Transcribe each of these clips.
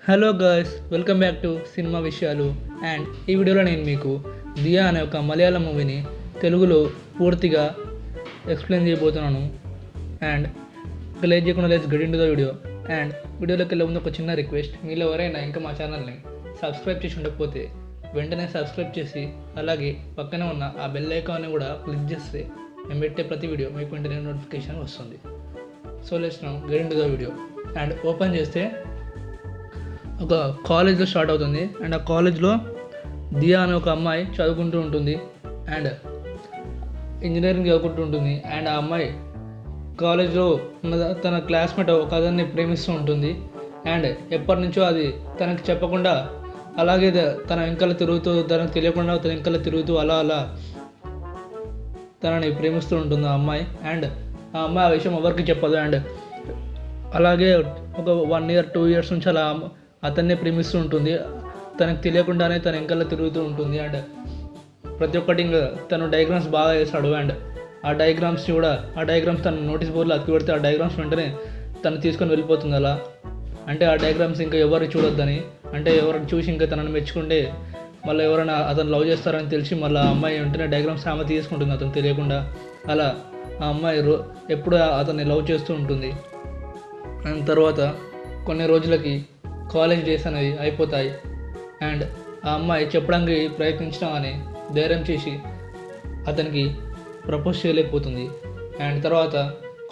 Hello girls, welcome back to cinema విషయాలు. And ఈ వీడియోలో నేను మీకు దియా అనే ఒక మలయాళం మూవీని తెలుగులో పూర్తిగా ఎక్స్ప్లెయిన్ చేయబోతున్నాను. అండ్ ఇక లేట్ చేయకుండా let's get into the video. And వీడియోలోకి వెళ్ళే ముందు ఒక చిన్న రిక్వెస్ట్, మీలో ఎవరైనా ఇంకా మా ఛానల్ని సబ్స్క్రైబ్ చేసి ఉండకపోతే వెంటనే సబ్స్క్రైబ్ చేసి అలాగే పక్కనే ఉన్న ఆ బెల్ ఐకాన్ని కూడా క్లిక్ చేస్తే మేము పెట్టే ప్రతి వీడియో మీకు వెంటనే నోటిఫికేషన్ వస్తుంది. So let's now get into the video. And open చేస్తే ఒక కాలేజ్లో స్టార్ట్ అవుతుంది. అండ్ ఆ కాలేజ్లో దియా అనే ఒక అమ్మాయి చదువుకుంటూ ఉంటుంది అండ్ ఇంజనీరింగ్ చదువుకుంటూ ఉంటుంది. అండ్ ఆ అమ్మాయి కాలేజ్లో ఉన్న తన క్లాస్మేట్ ఒక అతన్ని ప్రేమిస్తూ ఉంటుంది. అండ్ ఎప్పటి నుంచో అది తనకి చెప్పకుండా అలాగే తన వెంకల తిరుగుతూ, తనకు తెలియకుండా తన వెంకల తిరుగుతూ అలా తనని ప్రేమిస్తూ ఉంటుంది ఆ అమ్మాయి. అండ్ ఆ అమ్మాయి ఆ విషయం ఎవరికి చెప్పదు. అండ్ అలాగే ఒక 1 year 2 years నుంచి అలా అతన్నే ప్రేమిస్తూ ఉంటుంది. తనకు తెలియకుండానే తన వెంకల్లో తిరుగుతూ ఉంటుంది. అండ్ ప్రతి ఒక్కటి ఇంకా తను డయాగ్రామ్స్ బాగా వేస్తాడు. అండ్ ఆ డయాగ్రామ్స్ తను నోటీస్ బోర్డులో అతికి పెడితే ఆ డయాగ్రామ్స్ వెంటనే తను తీసుకొని వెళ్ళిపోతుంది అలా. అంటే ఆ డయాగ్రామ్స్ ఇంకా ఎవరు చూడొద్దని, అంటే ఎవరిని చూసి ఇంకా తనని మెచ్చుకుంటే మళ్ళీ ఎవరైనా అతను లవ్ చేస్తారని తెలిసి మళ్ళీ ఆ అమ్మాయి వెంటనే డయాగ్రామ్స్ ఆమె తీసుకుంటుంది అతను తెలియకుండా. అలా ఆ అమ్మాయి ఎప్పుడు అతన్ని లవ్ చేస్తూ ఉంటుంది. అండ్ తర్వాత కొన్ని రోజులకి కాలేజ్ డేస్ అనేవి అయిపోతాయి. అండ్ ఆ అమ్మాయి చెప్పడానికి ప్రయత్నించినా కానీ ధైర్యం చేసి అతనికి ప్రపోజ్ చేయలేకపోతుంది. అండ్ తర్వాత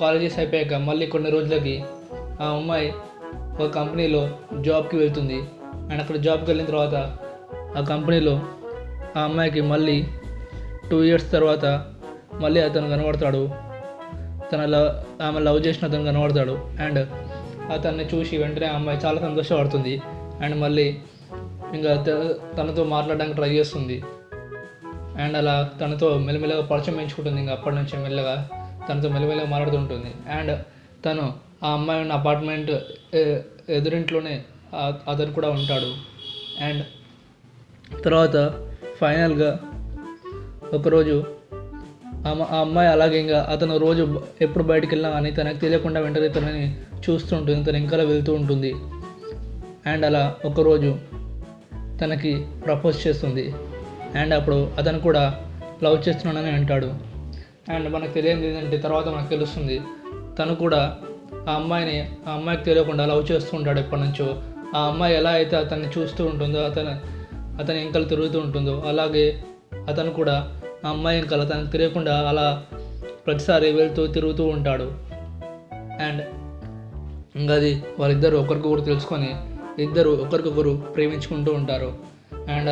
కాలేజెస్ అయిపోయాక మళ్ళీ కొన్ని రోజులకి ఆ అమ్మాయి ఒక కంపెనీలో జాబ్కి వెళ్తుంది. అండ్ అక్కడ జాబ్కి వెళ్ళిన తర్వాత ఆ కంపెనీలో ఆ అమ్మాయికి మళ్ళీ 2 years తర్వాత మళ్ళీ అతను కనబడతాడు. ఆమె లవ్ చేసిన అతను కనబడతాడు. అండ్ అతన్ని చూసి వెంటనే ఆ అమ్మాయి చాలా సంతోషపడుతుంది. అండ్ మళ్ళీ ఇంకా తనతో మాట్లాడడానికి ట్రై చేస్తుంది. అండ్ అలా తనతో మెల్లమెల్లగా పరిచయం పెంచుకుంటుంది. ఇంకా అప్పటి నుంచి మెల్లగా తనతో మెల్లమెల్లగా మాట్లాడుతుంటుంది. అండ్ తను ఆ అమ్మాయి ఉన్న అపార్ట్మెంట్ ఎదురింట్లోనే అతను కూడా ఉంటాడు. అండ్ తర్వాత ఫైనల్గా ఒకరోజు ఆ అమ్మాయి అలాగే ఇంకా అతను రోజు ఎప్పుడు బయటికి వెళ్ళినా కానీ తనకు తెలియకుండా వెంటనే తనని చూస్తూ ఉంటుంది, తను ఇంకా వెళ్తూ ఉంటుంది. అండ్ అలా ఒకరోజు తనకి ప్రపోజ్ చేస్తుంది. అండ్ అప్పుడు అతను కూడా లవ్ చేస్తున్నానని అంటాడు. అండ్ మనకు తెలియదు ఏంటంటే తర్వాత మనకు తెలుస్తుంది తను కూడా ఆ అమ్మాయికి తెలియకుండా లవ్ చేస్తూ ఉంటాడు ఎప్పటి నుంచో. ఆ అమ్మాయి ఎలా అయితే అతన్ని చూస్తూ ఉంటుందో, అతని ఇంకలు తిరుగుతూ ఉంటుందో అలాగే అతను కూడా ఆ అమ్మాయి ఇంకలు తనకు తెలియకుండా అలా ప్రతిసారి వెళ్తూ తిరుగుతూ ఉంటాడు. అండ్ ఇంకా అది వాళ్ళిద్దరు ఒకరికొకరు తెలుసుకొని ఇద్దరు ఒకరికొకరు ప్రేమించుకుంటూ ఉంటారు. అండ్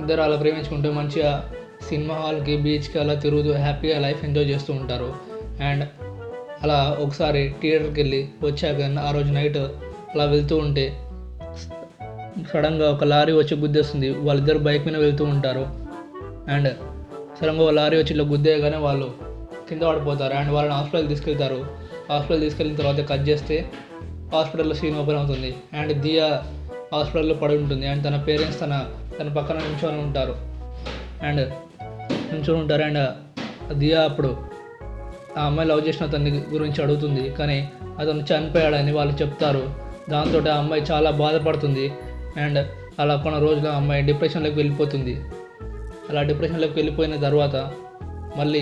ఇద్దరు అలా ప్రేమించుకుంటూ మంచిగా సినిమా హాల్కి, బీచ్కి అలా తిరుగుతూ హ్యాపీగా లైఫ్ ఎంజాయ్ చేస్తూ ఉంటారు. అండ్ అలా ఒకసారి థియేటర్కి వెళ్ళి వచ్చాక ఆ రోజు నైట్ అలా వెళ్తూ ఉంటే సడన్గా ఒక లారీ వచ్చి గుద్దేస్తుంది. వాళ్ళిద్దరు బైక్ మీద వెళ్తూ ఉంటారు. అండ్ సడన్గా లారీ వచ్చి ఇలా గుద్దేయగానే వాళ్ళు కింద పడిపోతారు. అండ్ వాళ్ళని హాస్పిటల్కి తీసుకెళ్తారు. హాస్పిటల్ తీసుకెళ్ళిన తర్వాత కట్ చేస్తే హాస్పిటల్లో సీన్ ఓపెన్ అవుతుంది. అండ్ దియా హాస్పిటల్లో పడి ఉంటుంది. అండ్ తన పేరెంట్స్ తన పక్కన నించొని ఉంటారు. అండ్ దియా అప్పుడు ఆ అమ్మాయి లవ్ చేసిన అతని గురించి అడుగుతుంది. కానీ అతను చనిపోయాడని వాళ్ళు చెప్తారు. దాంతో ఆ అమ్మాయి చాలా బాధపడుతుంది. అండ్ అలా కొన్ని రోజులు ఆ అమ్మాయి డిప్రెషన్లోకి వెళ్ళిపోతుంది. అలా డిప్రెషన్లోకి వెళ్ళిపోయిన తర్వాత మళ్ళీ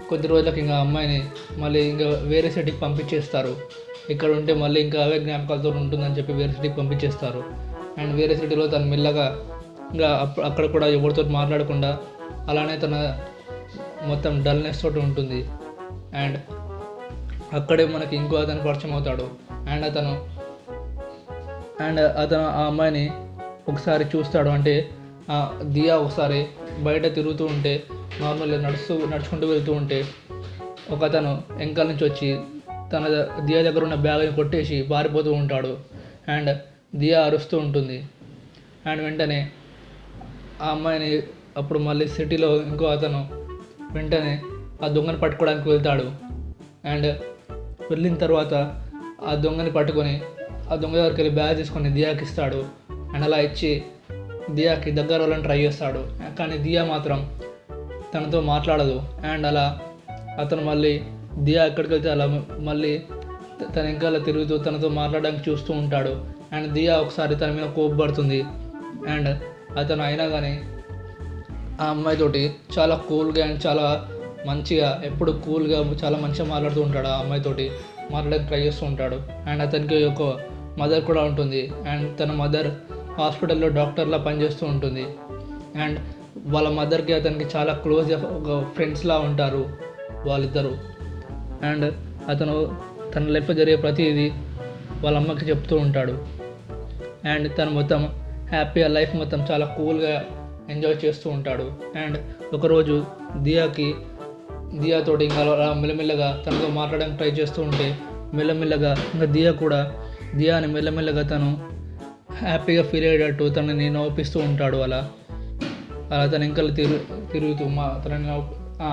కొద్ది రోజులకి ఇంకా అమ్మాయిని మళ్ళీ ఇంకా వేరే సిటీకి పంపించేస్తారు. ఇక్కడ ఉంటే మళ్ళీ ఇంకా అవే జ్ఞాపకాలతో ఉంటుందని చెప్పి వేరే సిటీకి పంపించేస్తారు. అండ్ వేరే సిటీలో తను మెల్లగా ఇంకా అక్కడ కూడా ఎవరితో మాట్లాడకుండా అలానే తన మొత్తం డల్నెస్ తోటి ఉంటుంది. అండ్ అక్కడే మనకి ఇంకో అతను పరిచయం అవుతాడు. అండ్ అతను ఆ అమ్మాయిని ఒకసారి చూస్తాడు. అంటే దియా ఒకసారి బయట తిరుగుతూ ఉంటే నార్మల్గా నడుచుకుంటూ వెళ్తూ ఉంటే ఒక అతను వెనకాల నుంచి వచ్చి తన దియా దగ్గర ఉన్న బ్యాగ్ని కొట్టేసి పారిపోతూ ఉంటాడు. అండ్ దియా అరుస్తూ ఉంటుంది. అండ్ వెంటనే ఆ అమ్మాయిని అప్పుడు మళ్ళీ సిటీలో ఇంకో అతను వెంటనే ఆ దొంగని పట్టుకోవడానికి వెళ్తాడు. అండ్ వెళ్ళిన తర్వాత ఆ దొంగని పట్టుకొని ఆ దొంగ దగ్గరికి వెళ్ళి బ్యాగ్ తీసుకొని దియాకి ఇస్తాడు. అండ్ అలా ఇచ్చి దియాకి దగ్గర వాళ్ళని ట్రై చేస్తాడు. కానీ దియా మాత్రం తనతో మాట్లాడదు. అండ్ అలా అతను మళ్ళీ దియా ఎక్కడికి వెళ్తే అలా మళ్ళీ తన ఇంకా తిరుగుతూ తనతో మాట్లాడడానికి చూస్తూ ఉంటాడు. అండ్ దియా ఒకసారి తన మీద కోపపడుతుంది. అండ్ అతను అయినా కానీ ఆ అమ్మాయితోటి చాలా కూల్గా అండ్ చాలా మంచిగా ఎప్పుడు కూల్గా చాలా మంచిగా మాట్లాడుతూ ఉంటాడు. ఆ అమ్మాయితోటి మాట్లాడడానికి ట్రై చేస్తూ ఉంటాడు. అండ్ అతనికి ఒక మదర్ కూడా ఉంటుంది. అండ్ తన మదర్ హాస్పిటల్లో డాక్టర్లా పనిచేస్తూ ఉంటుంది. అండ్ వాళ్ళ మదర్కి అతనికి చాలా క్లోజ్ ఒక ఫ్రెండ్స్లా ఉంటారు వాళ్ళిద్దరు. అండ్ అతను తన లైఫ్లో జరిగే ప్రతిదీ వాళ్ళ అమ్మకి చెప్తూ ఉంటాడు. అండ్ తను మొత్తం హ్యాపీగా లైఫ్ మొత్తం చాలా కూల్గా ఎంజాయ్ చేస్తూ ఉంటాడు. అండ్ ఒకరోజు దియాతోటి ఇంకా అలా మెల్లమెల్లగా తనతో మాట్లాడడానికి ట్రై చేస్తూ ఉంటే మెల్లమెల్లగా ఇంకా దియాని మెల్లమెల్లగా తను హ్యాపీగా ఫీల్ అయ్యేటట్టు తనని నవ్విస్తూ ఉంటాడు. అలా తన ఇంకలు తిరుగుతూ తనని ఆ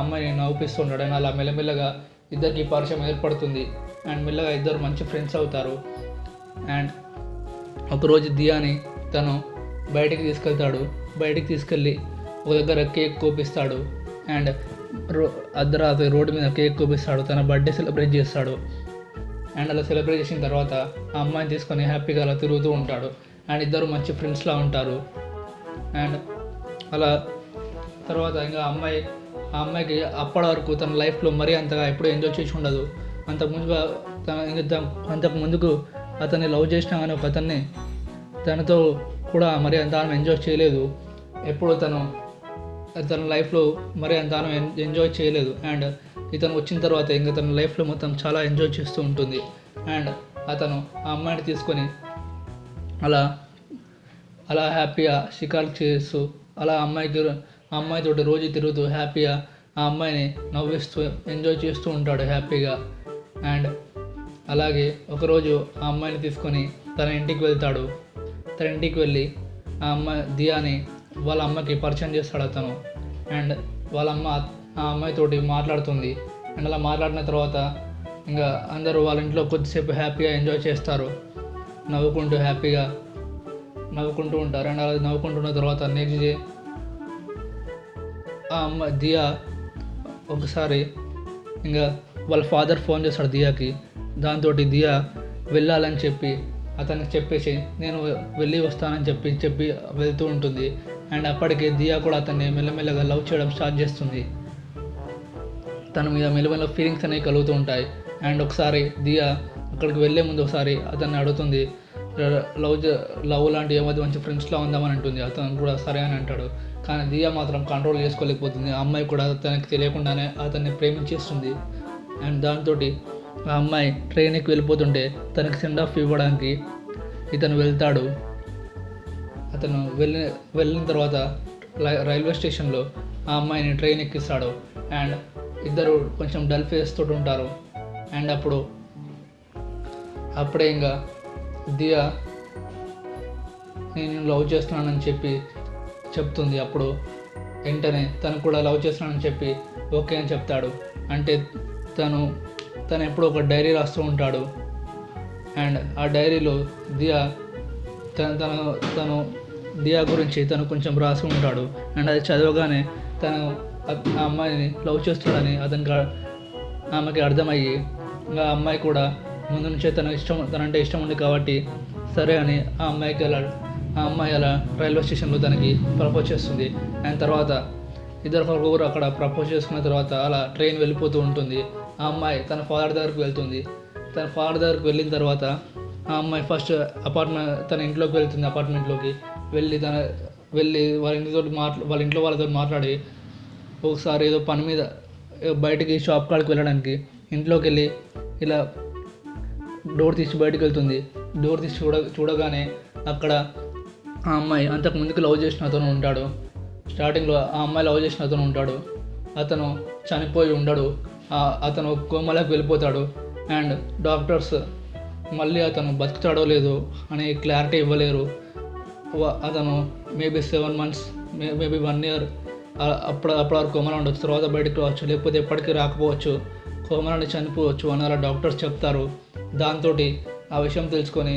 అమ్మాయిని నవ్విస్తూ ఉంటాడు. అండ్ అలా మెల్లమెల్లగా ఇద్దరికి పరిచయం ఏర్పడుతుంది. అండ్ మెల్లగా ఇద్దరు మంచి ఫ్రెండ్స్ అవుతారు. అండ్ ఒకరోజు దియాని తను బయటికి తీసుకెళ్ళి ఒక దగ్గర కేక్ కోపిస్తాడు. అండ్ అర్ధరాత్రి రోడ్డు మీద కేక్ కోపిస్తాడు. తన బర్త్డే సెలబ్రేట్ చేస్తాడు. అండ్ అలా సెలబ్రేట్ చేసిన తర్వాత ఆ అమ్మాయిని తీసుకొని హ్యాపీగా అలా తిరుగుతూ ఉంటాడు. అండ్ ఇద్దరు మంచి ఫ్రెండ్స్లా ఉంటారు. అండ్ అలా తర్వాత ఇంకా ఆ అమ్మాయికి అప్పటి వరకు తన లైఫ్లో మరీ అంతగా ఎప్పుడూ ఎంజాయ్ చేసి ఉండదు. అంతకు ముందుకు అతన్ని లవ్ చేసినా కానీ ఒక అతన్ని తనతో కూడా మరీ అంత ఎంజాయ్ చేయలేదు. ఎప్పుడు తన లైఫ్లో మరీ అంత ఎంజాయ్ చేయలేదు. అండ్ ఇతను వచ్చిన తర్వాత ఇంకా తన లైఫ్లో మొత్తం చాలా ఎంజాయ్ చేస్తూ ఉంటుంది. అండ్ అతను ఆ అమ్మాయిని తీసుకొని అలా హ్యాపీగా షికారు చేస్తూ అలా అమ్మాయితోటి రోజు తిరుగుతూ హ్యాపీగా ఆ అమ్మాయిని నవ్విస్తూ ఎంజాయ్ చేస్తూ ఉంటాడు హ్యాపీగా. అండ్ అలాగే ఒకరోజు ఆ అమ్మాయిని తీసుకొని తన ఇంటికి వెళ్తాడు. తన ఇంటికి వెళ్ళి ఆ దియాని వాళ్ళ అమ్మకి పరిచయం చేస్తాడు అతను. అండ్ వాళ్ళ అమ్మ ఆ అమ్మాయితోటి మాట్లాడుతుంది. అండ్ అలా మాట్లాడిన తర్వాత ఇంకా అందరూ వాళ్ళ ఇంట్లో కొద్దిసేపు హ్యాపీగా ఎంజాయ్ చేస్తారు. హ్యాపీగా నవ్వుకుంటూ ఉంటారు. అండ్ అలా నవ్వుకుంటున్న తర్వాత నెక్స్ట్ డే ఆ దియా ఒకసారి ఇంకా వాళ్ళ ఫాదర్ ఫోన్ చేస్తాడు దియాకి. దాంతో దియా వెళ్ళాలని చెప్పి అతనికి చెప్పేసి నేను వెళ్ళి వస్తానని చెప్పి వెళ్తూ ఉంటుంది. అండ్ అప్పటికే దియా కూడా అతన్ని మెల్లమెల్లగా లవ్ చేయడం స్టార్ట్ చేస్తుంది. తన మీద మెల్లమెల్ల ఫీలింగ్స్ అనేవి కలుగుతూ ఉంటాయి. అండ్ ఒకసారి దియా అక్కడికి వెళ్ళే ముందు ఒకసారి అతన్ని అడుగుతుంది, లవ్ లాంటి ఏమది మంచి ఫ్రెండ్స్లో ఉందామని అంటుంది. అతను కూడా సరే అని అంటాడు. కానీ దియా మాత్రం కంట్రోల్ చేసుకోలేకపోతుంది. ఆ అమ్మాయి కూడా తనకి తెలియకుండానే అతన్ని ప్రేమించేస్తుంది. అండ్ దాంతో ఆ అమ్మాయి ట్రైన్కి వెళ్ళిపోతుంటే తనకి సెండ్ ఆఫ్ ఇవ్వడానికి ఇతను వెళ్తాడు. అతను వెళ్ళిన తర్వాత రైల్వే స్టేషన్లో ఆ అమ్మాయిని ట్రైన్ ఎక్కిస్తాడు. అండ్ ఇద్దరు కొంచెం డల్ ఫేస్ తోటి ఉంటారు. అండ్ అప్పుడే ఇంకా దియా నేను లవ్ చేస్తున్నానని చెప్తుంది. అప్పుడు వెంటనే తను కూడా లవ్ చేస్తున్నానని చెప్పి ఓకే అని చెప్తాడు. అంటే తను ఎప్పుడు ఒక డైరీ రాస్తూ ఉంటాడు. అండ్ ఆ డైరీలో తను దియా గురించి తను కొంచెం రాసి ఉంటాడు. అండ్ అది చదవగానే తను ఆ అమ్మాయిని లవ్ చేస్తున్నాడని ఆమెకి అర్థమయ్యి ఇంకా అమ్మాయి కూడా ముందు నుంచే తనంటే ఇష్టం ఉంది కాబట్టి సరే అని ఆ అమ్మాయి అలా రైల్వే స్టేషన్లో తనకి ప్రపోజ్ చేస్తుంది. అండ్ తర్వాత ఇద్దరు అక్కడ ప్రపోజ్ చేసుకున్న తర్వాత అలా ట్రైన్ వెళ్ళిపోతూ ఉంటుంది. ఆ అమ్మాయి తన ఫాదర్ దగ్గరికి వెళ్తుంది. తన ఫాదర్ దగ్గరికి వెళ్ళిన తర్వాత ఆ అమ్మాయి ఫస్ట్ తన ఇంట్లోకి వెళ్తుంది. అపార్ట్మెంట్లోకి వెళ్ళి వాళ్ళ ఇంట్లో వాళ్ళతో మాట్లాడి ఒకసారి ఏదో పని మీద బయటికి షాప్ కాడికి వెళ్ళడానికి ఇంట్లోకి వెళ్ళి ఇలా డోర్ తీసి బయటకు వెళ్తుంది. డోర్ తీసి చూడగానే అక్కడ ఆ అమ్మాయి అంతకు ముందుకు లవ్ చేసిన అతను ఉంటాడు. స్టార్టింగ్లో ఆ అమ్మాయి లవ్ చేసిన అతను ఉంటాడు. అతను చనిపోయి ఉండడు. అతను కోమాలోకి వెళ్ళిపోతాడు. అండ్ డాక్టర్స్ మళ్ళీ అతను బతుకుతాడో లేదో అనే క్లారిటీ ఇవ్వలేరు. అతను మేబీ 7 months మేబీ 1 year అప్పటి వరకు కోమాలో ఉండొచ్చు. తర్వాత బయటకు రావచ్చు, లేకపోతే ఎప్పటికీ రాకపోవచ్చు, కోమాలో చనిపోవచ్చు అని అలా డాక్టర్స్ చెప్తారు. దాంతో ఆ విషయం తెలుసుకొని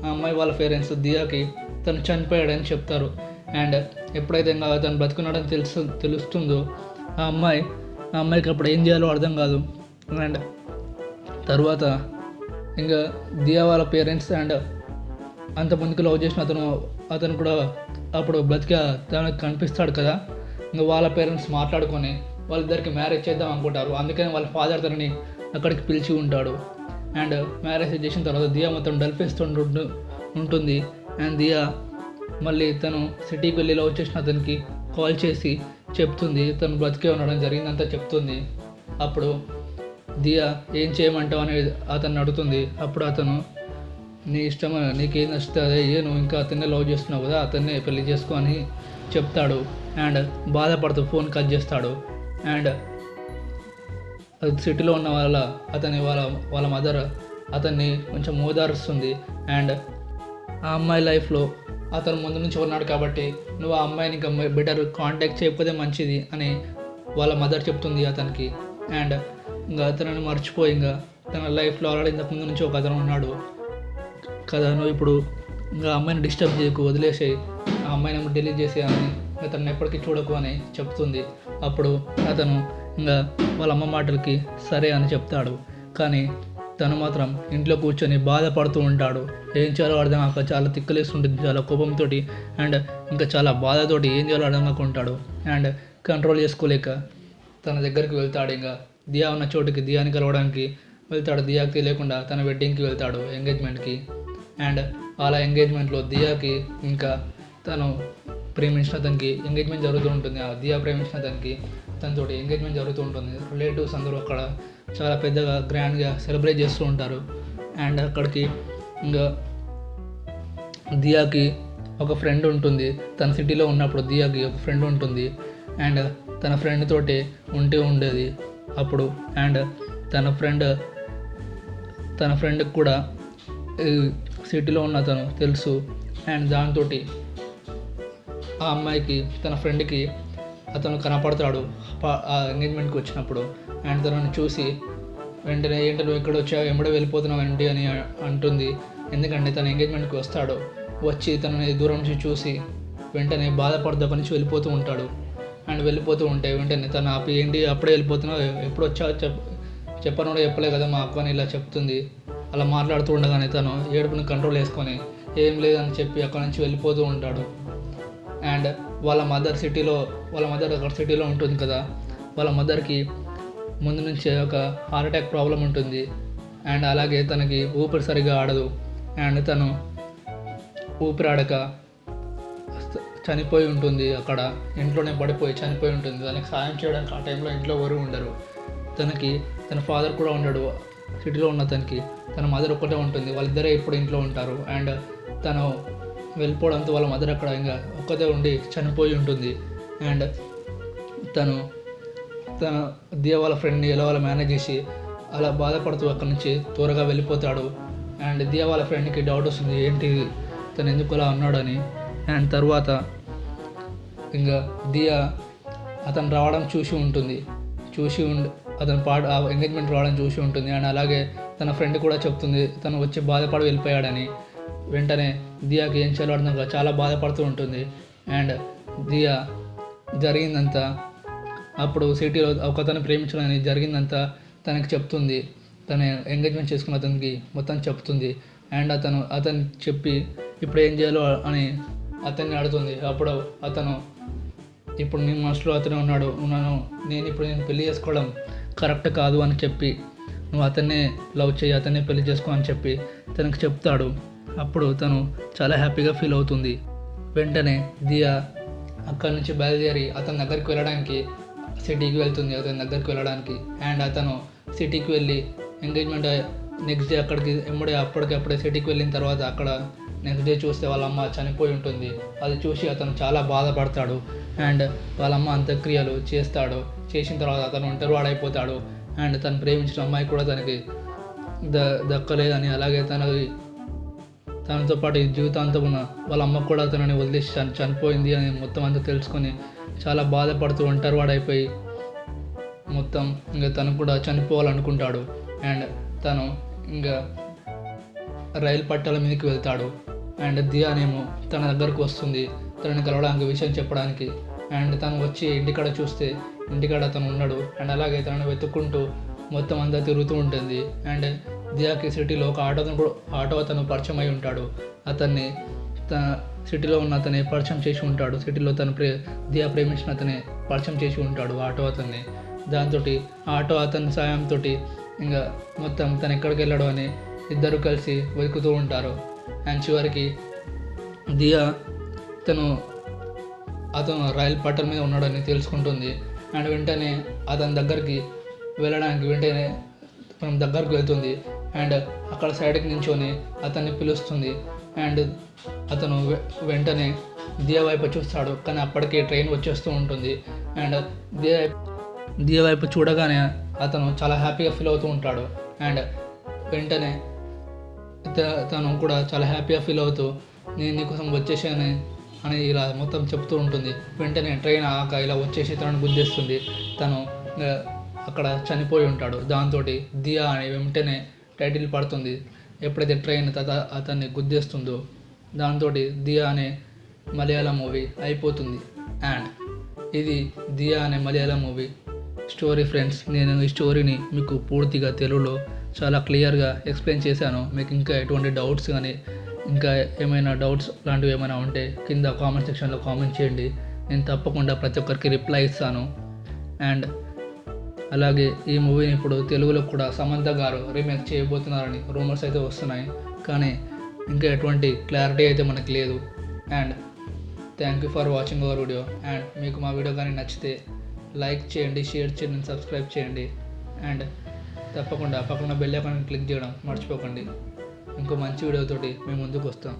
ఆ అమ్మాయి వాళ్ళ పేరెంట్స్ దియాకి తను చనిపోయాడని చెప్తారు. అండ్ ఎప్పుడైతే ఇంకా తను బతుకున్నాడని తెలుస్తుందో ఆ అమ్మాయికి అప్పుడు ఏం చేయాలో అర్థం కాదు. అండ్ తర్వాత ఇంకా దియా వాళ్ళ పేరెంట్స్ అండ్ అంతమందికి లవ్ చేసిన అతను కూడా అప్పుడు బ్రతిగా తనకు కనిపిస్తాడు కదా. ఇంకా వాళ్ళ పేరెంట్స్ మాట్లాడుకొని వాళ్ళిద్దరికి మ్యారేజ్ చేద్దాం అనుకుంటారు. అందుకని వాళ్ళ ఫాదర్ తనని అక్కడికి పిలిచి ఉంటాడు. అండ్ మ్యారేజ్ చేసిన తర్వాత దియా మొత్తం డల్పేస్తుంటూ ఉంటుంది. అండ్ దియా మళ్ళీ తను సిటీకి వెళ్ళి లవ్ చేసిన అతనికి కాల్ చేసి చెప్తుంది, తను బ్రతికే ఉండడం జరిగిందంతా చెప్తుంది. అప్పుడు దియా ఏం చేయమంటావు అనేది అతన్ని అడుగుతుంది. అప్పుడు అతను నీ ఇష్టం, నీకేం నచ్చితే అదే నువ్వు ఇంకా అతన్నే లవ్ చేస్తున్నావు కదా, అతన్నే పెళ్లి చేసుకో అని చెప్తాడు. అండ్ బాధపడుతూ ఫోన్ కట్ చేస్తాడు. అండ్ సిటీలో ఉన్న వాళ్ళ మదర్ అతన్ని కొంచెం ఓదారుస్తుంది. అండ్ ఆ అమ్మాయి లైఫ్లో అతను ముందు నుంచి ఉన్నాడు కాబట్టి నువ్వు ఆ అమ్మాయిని ఇంకా బెటర్ కాంటాక్ట్ చేయకపోతే మంచిది అని వాళ్ళ మదర్ చెప్తుంది అతనికి. అండ్ ఇంకా అతనిని మర్చిపోయి ఇంకా తన లైఫ్లో ఆల్రెడీ ఇంతకు ముందు నుంచి ఒక అతను ఉన్నాడు కదా, నువ్వు ఇప్పుడు ఇంకా అమ్మాయిని డిస్టర్బ్ చేయకు, వదిలేసి ఆ అమ్మాయిని డిలీట్ చేసి అని అతన్ని ఎప్పటికీ చూడకు అని చెప్తుంది. అప్పుడు అతను ఇంకా వాళ్ళ అమ్మ మాటలకి సరే అని చెప్తాడు. కానీ తను మాత్రం ఇంట్లో కూర్చొని బాధపడుతూ ఉంటాడు. ఏం చేయాలో అర్థం కాక చాలా తిక్కలేస్తుంటుంది, చాలా కోపంతో అండ్ ఇంకా చాలా బాధతోటి ఏం చేయాలో అర్థం కాక ఉంటాడు. అండ్ కంట్రోల్ చేసుకోలేక తన దగ్గరికి వెళ్తాడు. ఇంకా దియా ఉన్న చోటుకి దియాని కలవడానికి వెళ్తాడు. దియాకి తెలియకుండా తన వెడ్డింగ్కి వెళ్తాడు, ఎంగేజ్మెంట్కి. అండ్ అలా ఎంగేజ్మెంట్లో దియాకి ఇంకా తను ప్రేమించిన అతనికి ఎంగేజ్మెంట్ జరుగుతూ ఉంటుంది. ఆ దియా ప్రేమించిన అతనికి తనతోటి ఎంగేజ్మెంట్ జరుగుతూ ఉంటుంది. రిలేటివ్స్ అందరూ అక్కడ చాలా పెద్దగా గ్రాండ్గా సెలబ్రేట్ చేస్తూ ఉంటారు. అండ్ అక్కడికి ఇంకా దియాకి ఒక ఫ్రెండ్ ఉంటుంది. తన సిటీలో ఉన్నప్పుడు దియాకి ఒక ఫ్రెండ్ ఉంటుంది. అండ్ తన ఫ్రెండ్ తోటి ఉండేది అప్పుడు. అండ్ తన ఫ్రెండ్కి కూడా సిటీలో ఉన్న తను తెలుసు. అండ్ దాంతో ఆ అమ్మాయికి తన ఫ్రెండ్కి అతను కనపడతాడు ఆ ఎంగేజ్మెంట్కి వచ్చినప్పుడు. అండ్ తనని చూసి వెంటనే ఏంటో నువ్వు ఇక్కడ వచ్చావు, ఎమ్మడో వెళ్ళిపోతున్నావు ఏంటి అని అంటుంది. ఎందుకంటే తన ఎంగేజ్మెంట్కి వస్తాడు. వచ్చి తనని దూరం నుంచి చూసి వెంటనే బాధపడుతూ అక్కడి నుంచి వెళ్ళిపోతూ ఉంటాడు. అండ్ వెళ్ళిపోతూ ఉంటే వెంటనే తను ఆపి ఏంటి అప్పుడే వెళ్ళిపోతున్నావు, ఎప్పుడు వచ్చావు చెప్పను కూడా చెప్పలే కదా మా అక్క అని ఇలా చెప్తుంది. అలా మాట్లాడుతూ ఉండగానే తను ఏడుపుని కంట్రోల్ చేసుకొని ఏం లేదని చెప్పి అక్కడి నుంచి వెళ్ళిపోతూ ఉంటాడు. అండ్ వాళ్ళ మదర్ అక్కడ సిటీలో ఉంటుంది కదా, వాళ్ళ మదర్కి ముందు నుంచే ఒక హార్ట్ అటాక్ ప్రాబ్లం ఉంటుంది. అండ్ అలాగే తనకి ఊపిరి సరిగా ఆడదు. అండ్ తను ఊపిరాడక చనిపోయి ఉంటుంది. అక్కడ ఇంట్లోనే పడిపోయి చనిపోయి ఉంటుంది. తనకి సాయం చేయడానికి ఆ టైంలో ఇంట్లో ఎవరు ఉండరు. తన ఫాదర్ కూడా ఉండడు సిటీలో ఉన్న తనకి. తన మదర్ ఒక్కటే ఉంటుంది. వాళ్ళిద్దరే ఇప్పుడు ఇంట్లో ఉంటారు. అండ్ తను వెళ్ళిపోవడంతో వాళ్ళ మదర్ అక్కడ ఇంకా ఒక్కతే ఉండి చనిపోయి ఉంటుంది. అండ్ తన దియా వాళ్ళ ఫ్రెండ్ని ఎలా వాళ్ళ మేనేజ్ చేసి అలా బాధపడుతూ అక్కడి నుంచి త్వరగా వెళ్ళిపోతాడు. అండ్ దియా వాళ్ళ ఫ్రెండ్కి డౌట్ వస్తుంది, ఏంటి తను ఎందుకు అలా ఉన్నాడని. అండ్ తర్వాత ఇంకా దియా అతను రావడం అతను ఎంగేజ్మెంట్ రావడం చూసి ఉంటుంది. అండ్ అలాగే తన ఫ్రెండ్ కూడా చెప్తుంది తను వచ్చి బాధపడి వెళ్ళిపోయాడని. వెంటనే దియాకి ఏం చేయాలో అర్థం కాక చాలా బాధపడుతూ ఉంటుంది. అండ్ దియా జరిగిందంతా అప్పుడు సిటీలో ఒకతను ప్రేమించడానికి జరిగిందంతా తనకి చెప్తుంది. తన ఎంగేజ్మెంట్ చేసుకున్న అతనికి మొత్తం చెప్తుంది. అండ్ అతను చెప్పి ఇప్పుడు ఏం చేయాలో అని అతన్ని అడుగుతుంది. అప్పుడు అతను ఇప్పుడు నీ మనసులో అతనే ఉన్నాడు, నేను పెళ్లి చేసుకోవడం కరెక్ట్ కాదు అని చెప్పి నువ్వు అతన్నే లవ్ చేయి, అతన్నే పెళ్లి చేసుకో అని చెప్పి తనకు చెప్తాడు. అప్పుడు తను చాలా హ్యాపీగా ఫీల్ అవుతుంది. వెంటనే దియా అక్కడి నుంచి బయలుదేరి అతని దగ్గరికి వెళ్ళడానికి సిటీకి వెళ్తుంది. అతని దగ్గరికి వెళ్ళడానికి అండ్ అతను సిటీకి వెళ్ళి ఎంగేజ్మెంట్ నెక్స్ట్ డే అక్కడికి అప్పటికప్పుడే సిటీకి వెళ్ళిన తర్వాత అక్కడ నెక్స్ట్ డే చూస్తే వాళ్ళ అమ్మ చనిపోయి ఉంటుంది. అది చూసి అతను చాలా బాధపడతాడు. అండ్ వాళ్ళ అమ్మ అంత్యక్రియలు చేసిన తర్వాత అతను ఒంటరివాడైపోతాడు. అండ్ తను ప్రేమించిన అమ్మాయి కూడా తనకి దక్కలేదని, అలాగే తనతో పాటు జీవితాంతం ఉన్న వాళ్ళ అమ్మ కూడా తనని వదిలేసి చనిపోయింది అని మొత్తం అంతా తెలుసుకొని చాలా బాధపడుతూ ఒంటరివాడైపోయి మొత్తం ఇంకా తను కూడా చనిపోవాలనుకుంటాడు. అండ్ తను ఇంకా రైలు పట్టాల మీదకి వెళ్తాడు. అండ్ దియానేమో తన దగ్గరకు వస్తుంది తనని కలవడానికి, విషయం చెప్పడానికి. అండ్ తను వచ్చి ఇంటికాడ చూస్తే ఇంటికాడ తను ఉన్నాడు. అండ్ అలాగే తనని వెతుక్కుంటూ మొత్తం అంతా తిరుగుతూ ఉంటుంది. అండ్ దియాకి సిటీలో ఒక ఆటో అతను పరిచయం అయి ఉంటాడు. అతన్ని సిటీలో ఉన్న అతనే పరిచయం చేసి ఉంటాడు. సిటీలో దియా ప్రేమించిన అతనే పరిచయం చేసి ఉంటాడు ఆటో అతన్ని. దాంతో ఆటో అతని సాయంతో ఇంకా మొత్తం తను ఎక్కడికి వెళ్ళాడు అని ఇద్దరు కలిసి వెతుకుతూ ఉంటారు. అండ్ చివరికి దియా అతను రైలు పట్టాల మీద ఉన్నాడని తెలుసుకుంటుంది. అండ్ వెంటనే అతని దగ్గరికి వెళ్ళడానికి దగ్గరకు వెళ్తుంది. అండ్ అక్కడ సైడ్కి నించొని అతన్ని పిలుస్తుంది. అండ్ అతను వెంటనే దియా వైపు చూస్తాడు. కానీ అప్పటికే ట్రైన్ వచ్చేస్తూ ఉంటుంది. అండ్ దియా వైపు చూడగానే అతను చాలా హ్యాపీగా ఫీల్ అవుతూ ఉంటాడు. అండ్ వెంటనే తను కూడా చాలా హ్యాపీగా ఫీల్ అవుతూ నేను నీకోసం వచ్చేసాను అని ఇలా మొత్తం చెప్తూ ఉంటుంది. వెంటనే ట్రైన్ ఇలా వచ్చేసి తనను గుద్దేస్తుంది. తను అక్కడ చనిపోయి ఉంటాడు. దాంతో దియా అని వెంటనే టైటిల్ పడుతుంది. ఎప్పుడైతే ట్రైన్ అతన్ని గుద్దేస్తుందో దాంతో దియా అనే మలయాళం మూవీ అయిపోతుంది. అండ్ ఇది దియా అనే మలయాళం మూవీ స్టోరీ ఫ్రెండ్స్. నేను ఈ స్టోరీని మీకు పూర్తిగా తెలుగులో చాలా క్లియర్గా ఎక్స్ప్లెయిన్ చేశాను. మీకు ఇంకా ఎటువంటి డౌట్స్ కానీ ఇంకా ఏమైనా డౌట్స్ లాంటివి ఏమైనా ఉంటే కింద కామెంట్ సెక్షన్లో కామెంట్ చేయండి. నేను తప్పకుండా ప్రతి ఒక్కరికి రిప్లై ఇస్తాను. అండ్ అలాగే ఈ మూవీని ఇప్పుడు తెలుగులో కూడా సమంత గారు రీమేక్ చేయబోతున్నారని రూమర్స్ అయితే వస్తున్నాయి. కానీ ఇంకా ఎటువంటి క్లారిటీ అయితే మనకు లేదు. And thank you for watching our video. And మీకు మా వీడియో కానీ నచ్చితే లైక్ చేయండి, షేర్ చేయండి, సబ్స్క్రైబ్ చేయండి. అండ్ తప్పకుండా పక్కన బెల్ ఐకాన్ క్లిక్ చేయడం మర్చిపోకండి. ఇంకో మంచి వీడియోతోటి మేము ముందుకు వస్తాం.